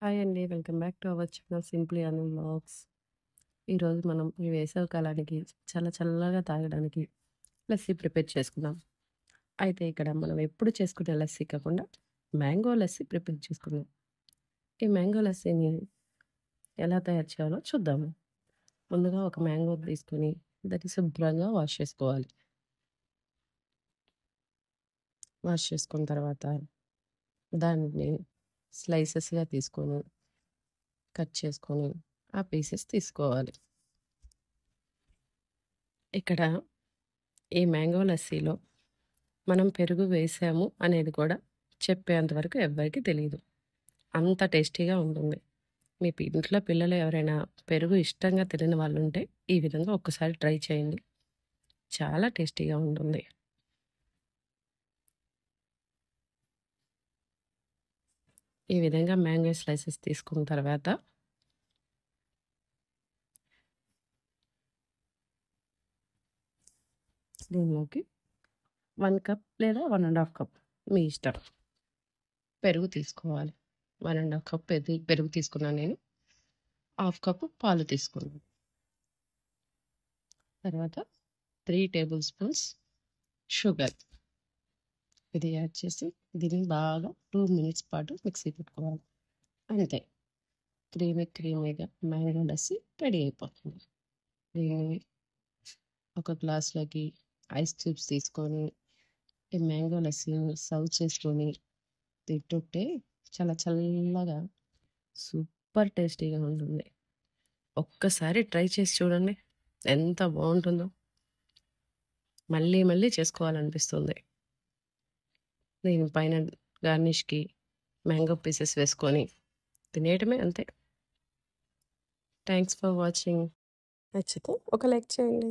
Hi అండి. Welcome back to our channel simply Anu vlogs. ఈరోజు మనం ఈ వేసవి కాలానికి చాలా చల్లగా తాగడానికి లస్సీ ప్రిపేర్ చేసుకుందాం. అయితే ఇక్కడ మనం ఎప్పుడు చేసుకునే లస్సీ కాకుండా మ్యాంగో లస్సీ ప్రిపేర్ చేసుకుందాం. ఈ మ్యాంగో లస్సీని ఎలా తయారు చేయాలో చూద్దాము. ముందుగా ఒక మ్యాంగో తీసుకొని దాన్ని శుభ్రంగా వాష్ చేసుకోవాలి. వాష్ చేసుకున్న తర్వాత దాన్ని స్లైసెస్‌గా తీసుకొని, కట్ చేసుకొని ఆ పీసెస్ తీసుకోవాలి. ఇక్కడ ఈ మ్యాంగో లస్సీలో మనం పెరుగు వేసాము అనేది కూడా చెప్పేంత వరకు ఎవ్వరికీ తెలీదు. అంత టేస్టీగా ఉంటుంది. మీ ఇంట్లో పిల్లలు ఎవరైనా పెరుగు ఇష్టంగా తినని వాళ్ళుంటే ఈ విధంగా ఒక్కసారి ట్రై చేయండి. చాలా టేస్టీగా ఉంటుంది. ఈ విధంగా మ్యాంగో స్లైసెస్ తీసుకున్న తర్వాత దీనిలోకి 1 కప్ లేదా 1 ½ కప్ మీ ఇష్టం పెరుగు తీసుకోవాలి. 1 ½ కప్ పెరుగు తీసుకున్నాను నేను. ½ కప్ పాలు తీసుకున్నాను. తర్వాత 3 టేబుల్ స్పూన్స్ షుగర్. ఇది యాడ్ చేసి దీన్ని బాగా 2 మినిట్స్ పాటు మిక్సీ పెట్టుకోవాలి. అంతే. క్రీమీగా మ్యాంగో లస్సీ రెడీ అయిపోతుంది. దీన్ని ఒక గ్లాస్‌లోకి ఐస్ క్యూబ్స్ తీసుకొని, ఈ మ్యాంగో లస్సీని సర్వ్ చేసుకొని తింటుంటే చాలా చల్లగా సూపర్ టేస్టీగా ఉంటుంది. ఒక్కసారి ట్రై చేసి చూడండి. ఎంత బావుంటుందో. మళ్ళీ మళ్ళీ చేసుకోవాలనిపిస్తుంది. దీని పైన గార్నిష్‌కి మ్యాంగో పీసెస్ వేసుకొని తినేయటమే అంతే. Thanks for watching. నచ్చితే ఒక లైక్ చేయండి.